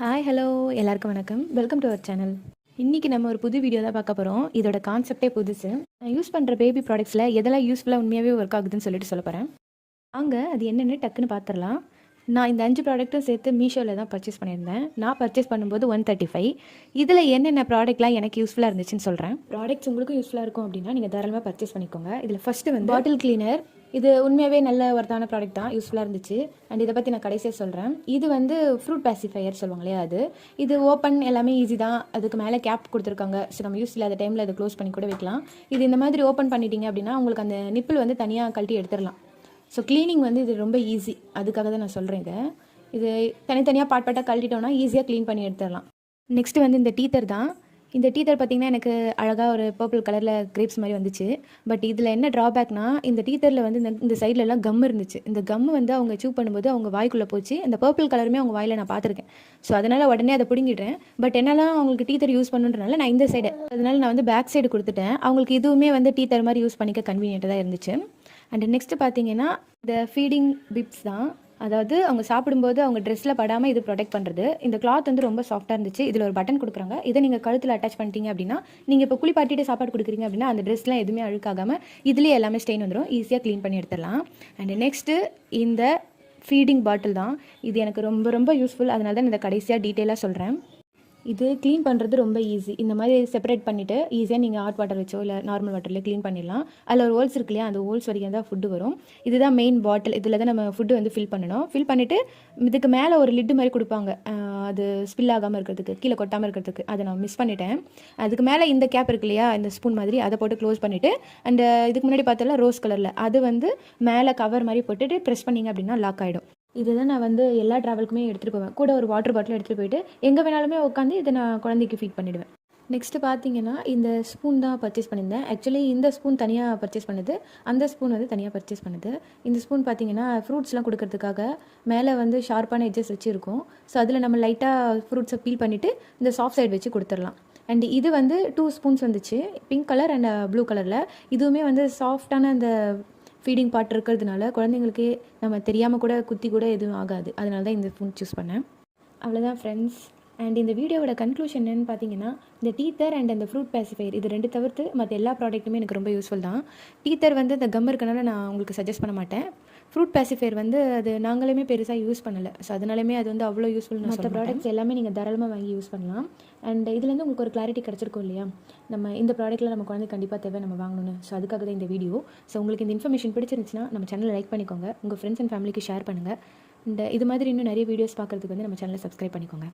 Hi hello எல்லாருக்கும் வணக்கம். Welcome to our channel. இன்றைக்கி நம்ம ஒரு புது வீடியோ தான் பார்க்க போகிறோம். இதோட கான்செப்டே புதுசு. நான் யூஸ் பண்ணுற பேபி ப்ராடக்ட்ஸில் எதெல்லாம் யூஸ்ஃபுல்லாக உண்மையாகவே ஒர்க் ஆகுதுன்னு சொல்ல போகிறேன். அங்கே அது என்னென்னு டக்குன்னு பார்த்துடலாம். நான் இந்த 5 ப்ராடக்ட்டும் சேர்த்து மீஷோவில் தான் பர்ச்சேஸ் பண்ணியிருந்தேன். நான் பர்ச்சேஸ் பண்ணும்போது 135. இதில் என்னென்ன ப்ராடக்ட்லாம் எனக்கு யூஸ்ஃபுல்லாக இருந்துச்சுன்னு சொல்கிறேன். ப்ராடக்ட்ஸ் உங்களுக்கும் யூஸ்ஃபுல்லாக இருக்கும் அப்படின்னா நீங்கள் தாராளமாக பர்ச்சேஸ் பண்ணிக்கோங்க. இதில் ஃபஸ்ட்டு வந்து பாட்டில் கிளீனர். இது உண்மையாகவே நல்ல ஒர்த்தான ப்ராடக்ட் தான், யூஸ்ஃபுல்லாக இருந்துச்சு. அண்ட் இதை பற்றி நான் கடைசியாக சொல்கிறேன். இது வந்து ஃப்ரூட் பேசிஃபையர் சொல்லுவாங்க இல்லையா, இது ஓப்பன் எல்லாமே ஈஸி தான். அதுக்கு மேலே கேப் கொடுத்துருக்காங்க. ஸோ நம்ம யூஸ் இல்லாத டைமில் அதை க்ளோஸ் பண்ணி கூட வைக்கலாம். இது இந்த மாதிரி ஓப்பன் பண்ணிட்டீங்க அப்படின்னா உங்களுக்கு அந்த நிப்பிள் வந்து தனியாக கழட்டி எடுத்துடலாம். ஸோ க்ளீனிங் வந்து இது ரொம்ப ஈஸி. அதுக்காக தான் நான் சொல்கிறேன். இது தனித்தனியாக பார்ட்டாக கழட்டிட்டோம்னா ஈஸியாக க்ளீன் பண்ணி எடுத்துடலாம். நெக்ஸ்ட்டு வந்து இந்த டீத்தர் தான். இந்த டீத்தர் பார்த்திங்கன்னா எனக்கு அழகாக ஒரு பர்பிள் கலரில் கிரேப்ஸ் மாதிரி வந்துச்சு. பட் இதில் என்ன ட்ராபேக்னா, இந்த டீத்தரில் வந்து இந்த சைட்லலாம் கம் இருந்துச்சு. இந்த கம் வந்து அவங்க சூ பண்ணும்போது அவங்க வாய்க்குள்ளே போச்சு. இந்த பர்பிள் கலருமே அவங்க வாயில் நான் பார்த்துருக்கேன். ஸோ அதனால் உடனே அதை பிடுங்கிட்டேன். பட் என்னெல்லாம் அவங்களுக்கு டீத்தர் யூஸ் பண்ணுன்றனால நான் இந்த சைடு, அதனால நான் வந்து பேக் சைடு கொடுத்துட்டேன். அவங்களுக்கு இதுவுமே வந்து டீத்தர் மாதிரி யூஸ் பண்ணிக்க கன்வீனியன்ட்டாக தான் இருந்துச்சு. அண்ட் நெக்ஸ்ட்டு பார்த்தீங்கன்னா இந்த ஃபீடிங் பிப்ஸ் தான். அதாவது அவங்க சாப்பிடும்போது அவங்க ட்ரெஸ்ஸில் படாமல் இது ப்ரொடெக்ட் பண்ணுறது. இந்த கிளாத் வந்து ரொம்ப சாஃப்ட்டாக இருந்துச்சு. இதில் ஒரு பட்டன் கொடுக்குறாங்க. இதை நீங்கள் கழுத்தில் அட்டாச் பண்ணிட்டீங்க அப்படின்னா, நீங்கள் இப்போ குளிப்பாட்டிட்டு சாப்பாடு கொடுக்குறீங்க அப்படின்னா அந்த ட்ரெஸ்லாம் எதுவுமே அழுக்காகாமல் இதுலேயே எல்லாமே ஸ்டெயின் வந்துடும். ஈஸியாக க்ளீன் பண்ணி எடுத்துடலாம். அண்ட் நெக்ஸ்ட்டு இந்த ஃபீடிங் பாட்டில் தான். இது எனக்கு ரொம்ப ரொம்ப யூஸ்ஃபுல். அதனால தான் இதை கடைசியாக டீட்டெயிலாக சொல்கிறேன். இது க்ளீன் பண்ணுறது ரொம்ப ஈஸி. இந்த மாதிரி செப்பரேட் பண்ணிவிட்டு ஈஸியாக நீங்கள் ஹாட் வாட்டர் வச்சோ இல்லை நார்மல் வாட்டர்லேயே க்ளீன் பண்ணிடலாம். அதில் ஒரு ஹோல்ஸ் இருக்கு இல்லையா, அந்த ஹோல்ஸ் வரைக்கும் தான் ஃபுட்டு வரும். இதுதான் மெயின் பாட்டில். இதில் தான் நம்ம ஃபுட்டு வந்து ஃபில் பண்ணணும். ஃபில் பண்ணிவிட்டு இதுக்கு மேலே ஒரு லிட்டு மாதிரி கொடுப்பாங்க. அது ஸ்பில் ஆகாமல் இருக்கிறதுக்கு, கீழே கொட்டாமல் இருக்கிறதுக்கு. அதை நான் மிஸ் பண்ணிட்டேன். அதுக்கு மேலே இந்த கேப் இருக்கு இல்லையா, இந்த ஸ்பூன் மாதிரி, அதை போட்டு க்ளோஸ் பண்ணிவிட்டு அந்த இதுக்கு முன்னாடி பார்த்தோம்ல ரோஸ் கலரில், அது வந்து மேலே கவர் மாதிரி போட்டுட்டு ப்ரெஸ் பண்ணிங்க அப்படின்னா லாக் ஆகிடும். இதுதான் நான் வந்து எல்லா ட்ராவலுக்குமே எடுத்துகிட்டு போவேன். கூட ஒரு வாட்டர் பாட்டில் எடுத்துகிட்டு போயிட்டு எங்கே வேணாலுமே உட்காந்து இதை நான் குழந்தைக்கு ஃபீட் பண்ணிவிடுவேன். நெக்ஸ்ட்டு பார்த்தீங்கன்னா இந்த ஸ்பூன் தான் பர்ச்சேஸ் பண்ணியிருந்தேன். ஆக்சுவலி இந்த ஸ்பூன் தனியாக பர்ச்சேஸ் பண்ணுது, அந்த ஸ்பூன் வந்து தனியாக பர்ச்சேஸ் பண்ணுது. இந்த ஸ்பூன் பார்த்தீங்கன்னா ஃப்ரூட்ஸ்லாம் கொடுக்கறதுக்காக மேலே வந்து ஷார்ப்பான எட்ஜஸ் வச்சு இருக்கும். ஸோ அதில் நம்ம லைட்டாக ஃப்ரூட்ஸை பீல் பண்ணிவிட்டு இந்த சாஃப்ட் சைடு வச்சு கொடுத்துடலாம். அண்ட் இது வந்து 2 ஸ்பூன்ஸ் வந்துச்சு, பிங்க் கலர் அண்ட் ப்ளூ கலரில். இதுவுமே வந்து சாஃப்டான அந்த ஃபீடிங் பார்ட் இருக்கிறதுனால குழந்தைங்களுக்கு நம்ம தெரியாமல் கூட குத்தி கூட எதுவும் ஆகாது. அதனால தான் இந்த ஸ்பூன் சூஸ் பண்ணேன். அவ்வளோதான் ஃப்ரெண்ட்ஸ். அண்ட் இந்த வீடியோவோட கன்க்ளூஷன் என்னென்னு பார்த்தீங்கன்னா, இந்த டீத்தர் அண்ட் அந்த ஃப்ரூட் பேசிஃபையர் இது 2 தவிர்த்து மற்ற எல்லா ப்ராடக்ட்டுமே எனக்கு ரொம்ப யூஸ்ஃபுல் தான். டீத்தர் வந்து இந்த கம் இருக்கனால நான் உங்களுக்கு சஜஸ்ட் பண்ண மாட்டேன். ஃப்ரூட் பேசிஃபையர் வந்து அது நாங்களுமே பெருசாக யூஸ் பண்ணலை. ஸோ அதனாலுமே அது வந்து அவ்வளோ யூஸ்ஃபுல். மற்ற ப்ராடக்ட்ஸ் எல்லாமே நீங்கள் தாராளமாக வாங்கி யூஸ் பண்ணலாம். அண்ட் இதுலேருந்து உங்களுக்கு ஒரு கிளாரிட்டி கிடச்சிருக்கும் இல்லையா, நம்ம இந்த ப்ராடக்ட்டில் நம்ம குழந்தை கண்டிப்பாக தேவை நம்ம வாங்கணும்னு. ஸோ அதுக்காக தான் இந்த வீடியோ. ஸோ உங்களுக்கு இந்த இன்ஃபர்மேஷன் பிடிச்சிருந்துச்சுன்னா நம்ம சேனலை லைக் பண்ணிக்கோங்க, உங்கள் ஃப்ரெண்ட்ஸ் அண்ட் ஃபேமிலிக்கு ஷேர் பண்ணுங்கள். இது மாதிரி இன்னும் நிறைய வீடியோஸ் பார்க்குறதுக்கு வந்து நம்ம சேனலை சப்ஸ்கிரைப் பண்ணிக்கோங்க.